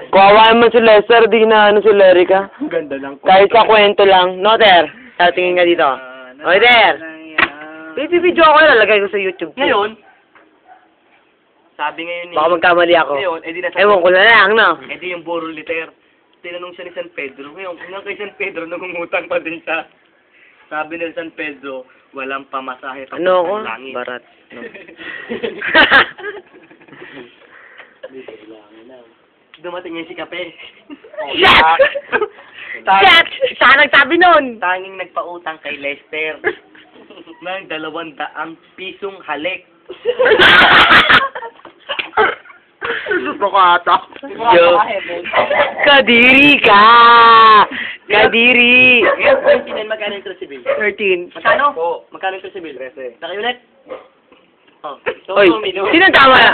Kawawa naman si Lester, di na ano si Lerica. Ang ganda lang. Kahit sa kwento lang. No, Ter? Tingin ka dito. Oy, Ter! Video ako na, lalagay ko sa YouTube. Ngayon, sabi ngayon Baka magkamali ako. Ngayon, edi nasa... Ewan ko na lang, no? Edi yung Boro Liter. Tinanong siya ni San Pedro. Ngayon, kung kay San Pedro, nangungutang pa din siya. Sabi ni San Pedro, walang pamasahe pa Ano ako? sa langit. Barat. No. Dumating yung si Kape. Shit! Shit! Saan nagsabi nun? Tanging nagpautang kay Lester ng 200 pisong halik. Gusto ko ata. Kadiri ka! Kadiri! Ngayon, 29, magkano yung Crucible? 13. Magkano? Oo. Magkano yung Crucible? 13. Nakiulit? Oh. So, Oy, sino tama na?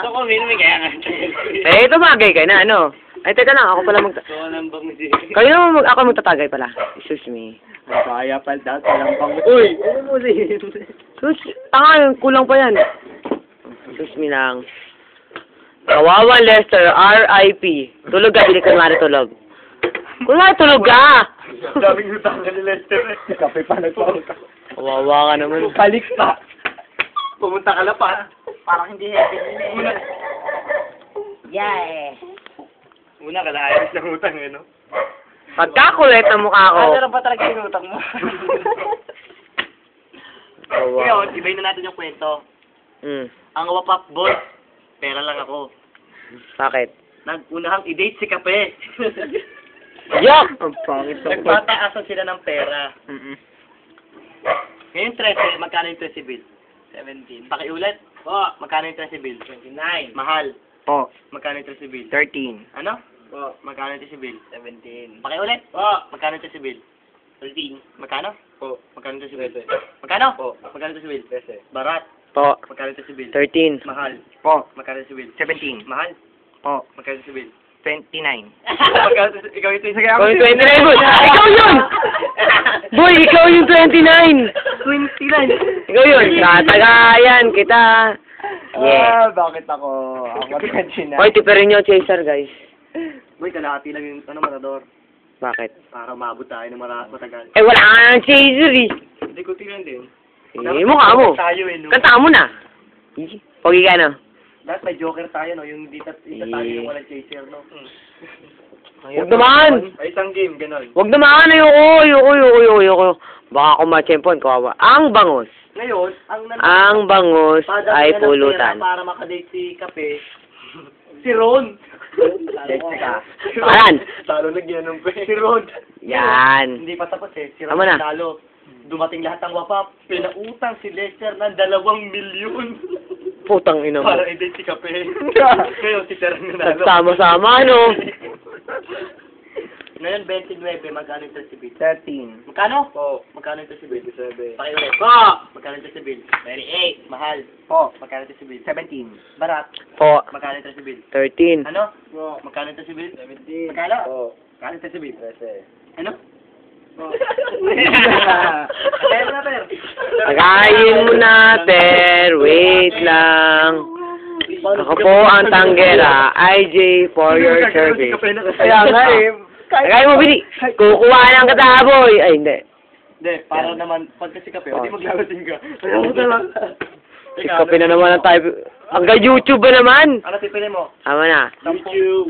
So, kung minumi kaya nga. Eh, tumagay ka na, ano? Ay, teka lang, ako pala So, nang bang Kayo naman ako magtatagay pala. Excuse me. kaya pa daw, walang bang... Uy! Ano mo din? Sus, tanga, kulang pa yan. Excuse me lang. Kawawa Lester, R.I.P. Tulog ka, hindi ka mara tulog. Kunwari tulog ka! Daming utang ka ni Lester. Kape pa nagpautang. Kawawa ka naman. Balik pa. Pumunta ka na pa. Parang hindi happy nila eh. Yeah. Una ka na ayos ng utang eh, no? Pagkakulit ang mukha ko. Ano ba talaga yung utang mo? Kawawa. Ngayon, ibayin na natin yung kwento. Mm. Ang wapap boss, pera lang ako. Bakit? Nag-unahang i-date si Kape. Yuck! Ang pangit na nagpataasan sila ng pera. Ngayon 13, magkano yung 13 bill? 17. Pakiulit? Oo. Magkano yung 13 bill? 29. Mahal. Oh, Magkano yung 13 bill? 13. Ano? Oo. Magkano yung 13 bill? 17. Pakiulit? Oo. Magkano yung 13 bill? 13. Magkano? Oo. Magkano yung 13 bill? Magkano? Oo. Magkano yung 13 bill? 13. Barat. Po, Magkano yung 13 bill? 13. Mahal. Po, Magkano yung 13 bill? 17. Mahal. Po, Magkano yung 13 bill? 29. Magkano ikaw yung 13 Ikaw yung 29, boy! Ikaw yun! Boy, ikaw yung 29! 29. Ikaw yun! Tatagayan kita! Yeah. Bakit ako? Ako 29. Hoy, tiperin nyo, chaser, guys. Boy, kalahati lang yung matador. Bakit? Para maabot tayo ng matagal. Eh, wala ka ng chaser, eh. Hindi ko tingnan din. Eh, mukha mo. Tayo eh, no? Kanta mo na. Pogi ka na. Dapat may joker tayo, no? Yung dito tayo yung walang chaser, no? Huwag naman! Ay, isang game, gano'n. Huwag naman! Ayoko. Baka ako ma-champon, kawawa. Ang bangus. Ngayon, Ang bangus ay Padala ng pulutan. pera para makadate si Kape. Si Ron. Jessica. Ayan. Talo na ginanong pa. Si Ron. Yan. Hindi pa tapos eh. Si Ron Tama na. talo. Dumating lahat ng wapap. Pinautang si Lester ng 2 milyon. Putang ina mo. Para i-date si Kape. Ngayon, si Ter nanalo. Nagsama-sama, ano? Ngayon, 29. Magkano yung 30 13. Magkano? Po. Magkano yung 30 27. Pakiulit. Po! Magkano yung 30 28. Mahal. Po. Magkano yung 30 17. Barat. Po. Magkano yung 30 13. Ano? Po. Magkano yung 30 17. Magkano? Po. Magkano yung 30 Ano? Po. Kaya mo na, Per. Pagayin mo natin. Wait lang. Ako po ang tanggera. IJ for your service. Kaya nga eh. Pagayin mo, Bili. Kukuha ng kataboy. Ay, hindi. Hindi, para naman, pag kasi Kape, hindi maglalasing ka. Ayaw mo talaga. Ikaw na naman ang type. Hanggang YouTube ba naman? Ano pipili mo? Tama na. YouTube.